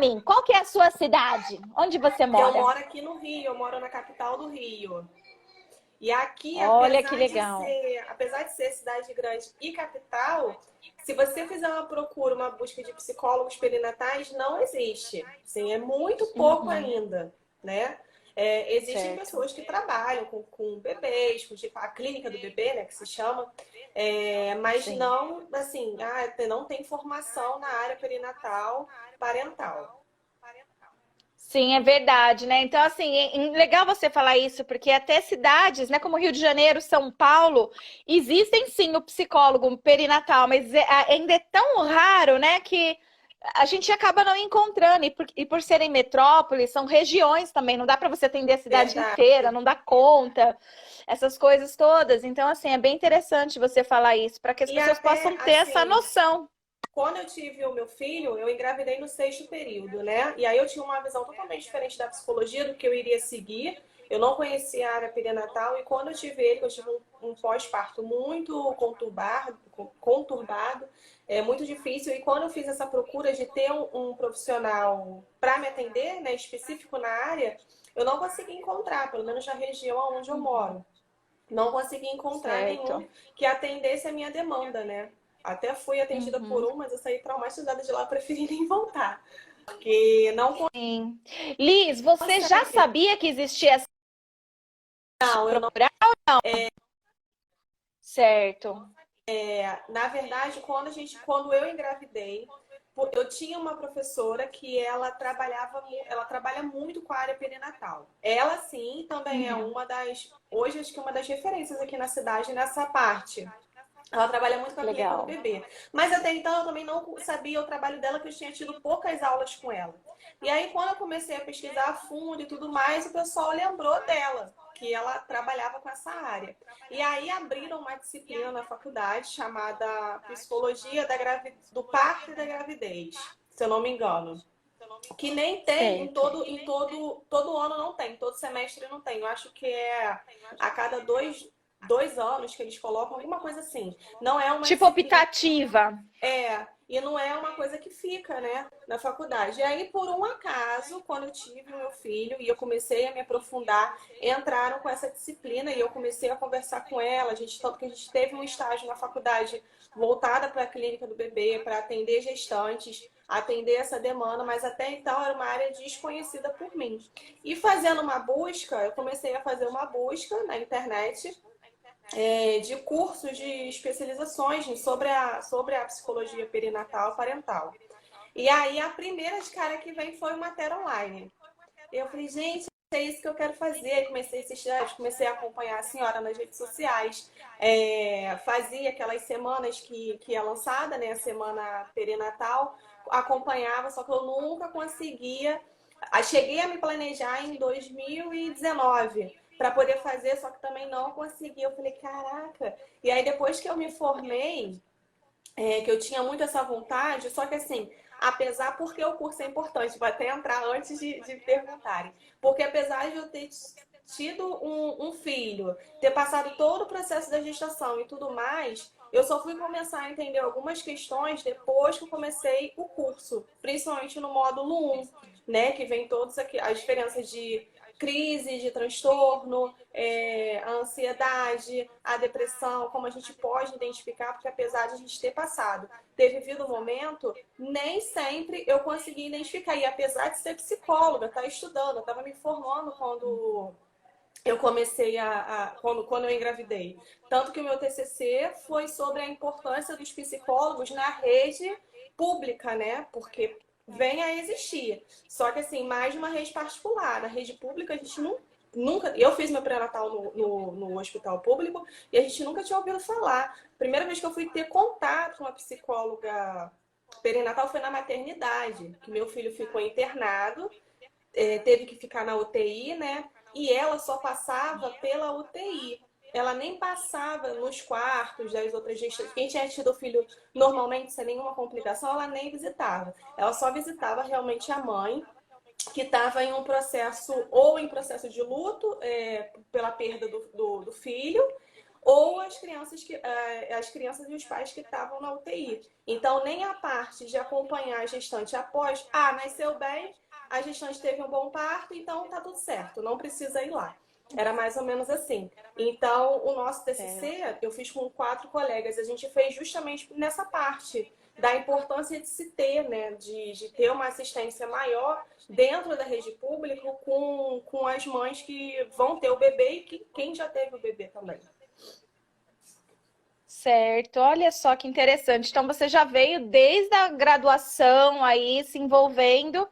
mim, qual que é a sua cidade? Onde você Eu mora? moro aqui no Rio, eu moro na capital do Rio. E aqui, Olha que legal. apesar de ser cidade grande e capital, se você fizer uma procura, uma busca de psicólogos perinatais, não existe. Sim, é muito pouco Uhum, ainda, né? É, existem certo. pessoas que trabalham com bebês, com tipo, a clínica do bebê, né, que se chama, mas Sim. não, assim, não tem formação na área perinatal parental. Sim, é verdade, né? Então, assim, legal você falar isso, porque até cidades, né, como Rio de Janeiro, São Paulo, existem sim o psicólogo perinatal, mas ainda é tão raro, né, que a gente acaba não encontrando. E por serem metrópoles, são regiões também, não dá para você atender a cidade inteira, Verdade. não dá conta, essas coisas todas. Então, assim, é bem interessante você falar isso, para que as E pessoas até, possam ter essa assim, noção. quando eu tive o meu filho, eu engravidei no sexto período, né? E aí eu tinha uma visão totalmente diferente da psicologia, do que eu iria seguir. Eu não conhecia a área perinatal e quando eu tive ele, eu tive um pós-parto muito conturbado, muito difícil. E quando eu fiz essa procura de ter um profissional para me atender, né, específico na área, eu não consegui encontrar, pelo menos na região onde eu moro. Não consegui encontrar nenhum Certo. que atendesse a minha demanda, né? Até fui atendida por Uhum. um, mas eu saí traumatizada de lá, preferi nem voltar. Porque não Sim. Liz, você já consegue. sabia que existia essa Não, eu não. procurar? Certo. Na verdade, quando eu engravidei, eu tinha uma professora que ela trabalha muito com a área perinatal. Ela sim também é Uhum. hoje acho que uma das referências aqui na cidade nessa parte. Ela trabalha muito com a clínica do Legal. bebê. Mas até então eu também não sabia o trabalho dela, que eu tinha tido poucas aulas com ela. E aí, quando eu comecei a pesquisar a fundo e tudo mais, o pessoal lembrou dela, que ela trabalhava com essa área. E aí abriram uma disciplina na faculdade chamada Psicologia do Parto e da Gravidez, se eu não me engano. Que nem tem Certo. todo ano não tem, todo semestre não tem. Eu acho que é a cada dois anos que eles colocam alguma coisa assim. Não é uma Tipo disciplina, optativa. e não é uma coisa que fica, né, na faculdade. E aí, por um acaso, quando eu tive o meu filho e eu comecei a me aprofundar, entraram com essa disciplina e eu comecei a conversar com ela. Tanto que a gente teve um estágio na faculdade voltada para a clínica do bebê, para atender gestantes, atender essa demanda, mas até então era uma área desconhecida por mim. E fazendo uma busca, eu comecei a fazer uma busca na internet de cursos de especializações sobre a psicologia perinatal e parental. E aí a primeira de cara que vem foi o Mater Online. Eu falei, gente, é isso que eu quero fazer. Comecei a assistir, comecei a acompanhar a senhora nas redes sociais. Fazia aquelas semanas que é lançada, né? A semana perinatal. Acompanhava, só que eu nunca conseguia. Cheguei a me planejar em 2019 para poder fazer, só que também não consegui. Eu falei, caraca. E aí depois que eu me formei, que eu tinha muito essa vontade, só que assim, apesar, porque o curso é importante, vou até entrar antes de perguntarem, porque apesar de eu ter tido um filho, ter passado todo o processo da gestação e tudo mais, eu só fui começar a entender algumas questões depois que eu comecei o curso, principalmente no módulo 1, né, que vem todas as diferenças de crise, de transtorno, a ansiedade, a depressão, como a gente pode identificar, porque apesar de a gente ter passado, ter vivido o momento, nem sempre eu consegui identificar. E apesar de ser psicóloga, estar estudando, eu estava me formando quando eu comecei quando eu engravidei. Tanto que o meu TCC foi sobre a importância dos psicólogos na rede pública, né? Porque vem a existir. Só que assim, mais de uma rede particular. Na rede pública a gente nunca. Eu fiz meu pré-natal no hospital público e a gente nunca tinha ouvido falar. Primeira vez que eu fui ter contato com uma psicóloga perinatal foi na maternidade, que meu filho ficou internado, teve que ficar na UTI, né? E ela só passava pela UTI. Ela nem passava nos quartos das outras gestantes. Quem tinha tido filho normalmente sem nenhuma complicação, ela nem visitava. Ela só visitava realmente a mãe, que estava em um processo, ou em processo de luto pela perda do filho, ou as crianças e os pais que estavam na UTI. Então, nem a parte de acompanhar a gestante após, nasceu bem, a gestante teve um bom parto, então tá tudo certo, não precisa ir lá. Era mais ou menos assim. Então, o nosso TCC, eu fiz com 4 colegas, a gente fez justamente nessa parte da importância de se ter, né, de ter uma assistência maior dentro da rede pública com as mães que vão ter o bebê e quem já teve o bebê também. Certo, olha só que interessante. Então você já veio desde a graduação aí se envolvendo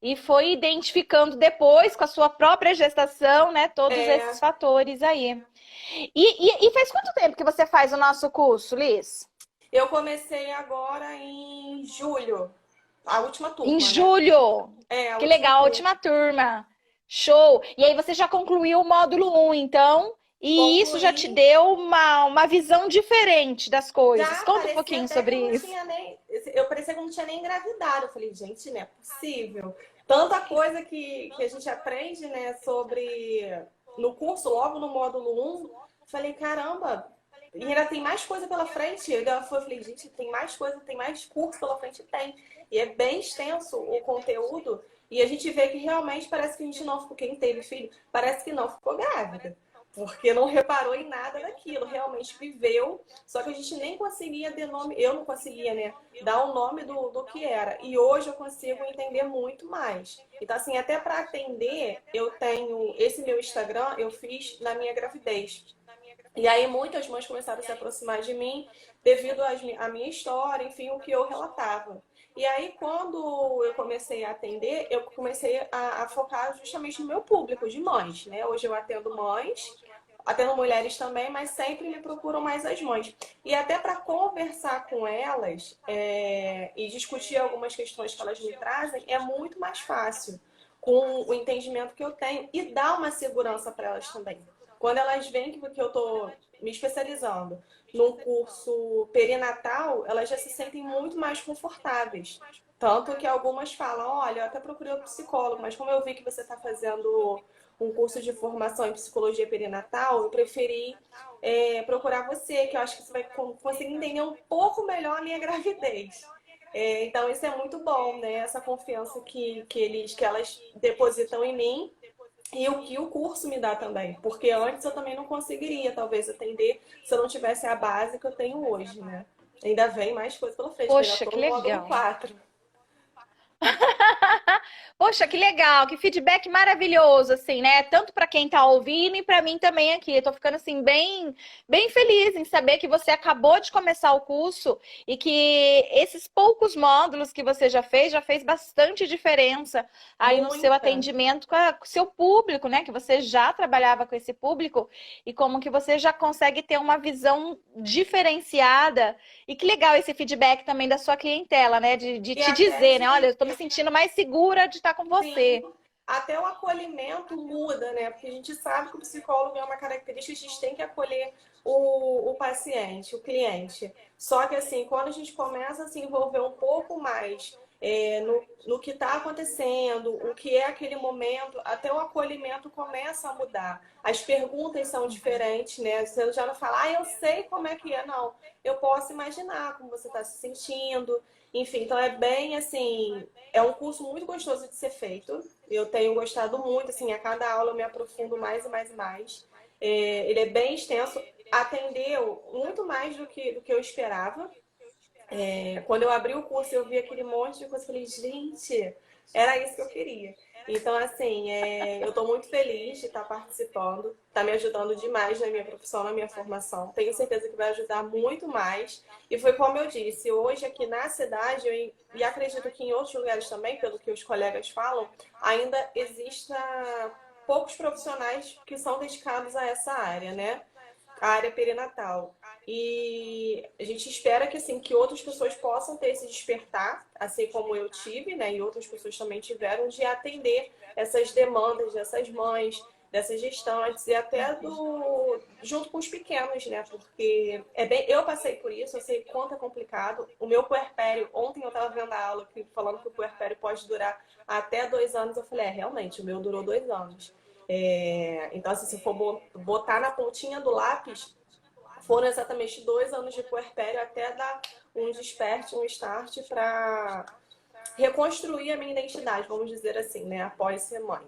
e foi identificando depois com a sua própria gestação, né, todos esses fatores aí. E faz quanto tempo que você faz o nosso curso, Liz? Eu comecei agora em julho, a última turma, Em né? julho. A Que última legal, a turma. última turma. Show. E aí você já concluiu o módulo 1, então, e isso já te Concluí. deu uma visão diferente das coisas. Já Conta um parecia pouquinho até que eu sobre não isso. tinha nem. Eu parecia que eu não tinha nem engravidado. Eu falei, gente, não é possível. Tanta coisa que a gente aprende, né, sobre. No curso, logo no módulo 1. Falei, caramba, e ainda tem mais coisa pela frente. Eu falei, gente, tem mais coisa, tem mais curso pela frente? Tem. E é bem extenso o conteúdo. E a gente vê que realmente parece que a gente não ficou. Quem teve filho, parece que não ficou grávida. Porque não reparou em nada daquilo, realmente viveu, só que a gente nem conseguia ter nome, eu não conseguia, né, dar o nome do que era. E hoje eu consigo entender muito mais. Então, assim, até para atender, eu tenho esse meu Instagram, eu fiz na minha gravidez. E aí muitas mães começaram a se aproximar de mim devido à minha história, enfim, o que eu relatava. E aí, quando eu comecei a atender, eu comecei a focar justamente no meu público de mães, né? Hoje eu atendo mães, atendo mulheres também, mas sempre me procuram mais as mães. E até para conversar com elas e discutir algumas questões que elas me trazem, é muito mais fácil com o entendimento que eu tenho e dá uma segurança para elas também. Quando elas veem que eu estou me especializando num curso perinatal, elas já se sentem muito mais confortáveis. Tanto que algumas falam, olha, eu até procurei um psicólogo, mas como eu vi que você está fazendo um curso de formação em psicologia perinatal, eu preferi procurar você, que eu acho que você vai conseguir entender um pouco melhor a minha gravidez. Então isso é muito bom, né? Essa confiança que elas depositam em mim e o que o curso me dá também. Porque antes eu também não conseguiria, talvez, atender se eu não tivesse a base que eu tenho hoje, né? Ainda vem mais coisa pela frente, que eu ainda Poxa, estou que no módulo legal. 4. Poxa, que legal, que feedback maravilhoso, assim, né? Tanto para quem tá ouvindo e para mim também aqui. Eu tô ficando assim bem feliz em saber que você acabou de começar o curso e que esses poucos módulos que você já fez bastante diferença aí no seu Muita. atendimento com o seu público, né? Que você já trabalhava com esse público e como que você já consegue ter uma visão diferenciada. E que legal esse feedback também da sua clientela, né? De E te até dizer, né? Olha, eu de tô me sentindo mais segura de estar com Sim, você. até o acolhimento muda, né? Porque a gente sabe que o psicólogo é uma característica, a gente tem que acolher o paciente, o cliente. Só que assim, quando a gente começa a se envolver um pouco mais no que está acontecendo, o que é aquele momento, até o acolhimento começa a mudar. As perguntas são diferentes, né? Você já não fala, eu sei como é que é, não. Eu posso imaginar como você está se sentindo. Enfim, então é bem assim, é um curso muito gostoso de ser feito. Eu tenho gostado muito, assim, a cada aula eu me aprofundo mais e mais e mais. Ele é bem extenso, atendeu muito mais do que eu esperava. Quando eu abri o curso, eu vi aquele monte de coisa, falei, gente, era isso que eu queria. Então, assim, eu estou muito feliz de estar participando, está me ajudando demais na minha profissão, na minha formação. Tenho certeza que vai ajudar muito mais. E foi como eu disse, hoje aqui na cidade, e acredito que em outros lugares também, pelo que os colegas falam, ainda exista poucos profissionais que são dedicados a essa área, né? A área perinatal. E a gente espera que assim que outras pessoas possam ter esse despertar, assim como eu tive, né, e outras pessoas também tiveram, de atender essas demandas dessas mães, dessas gestantes e até junto com os pequenos, né? Porque eu passei por isso, eu sei quanto é complicado. O meu puerpério, ontem eu estava vendo a aula falando que o puerpério pode durar até 2 anos, eu falei, realmente, o meu durou 2 anos. Então, assim, se for botar na pontinha do lápis, foram exatamente 2 anos de puerpério até dar um desperte, um start para reconstruir a minha identidade, vamos dizer assim, né? Após ser mãe.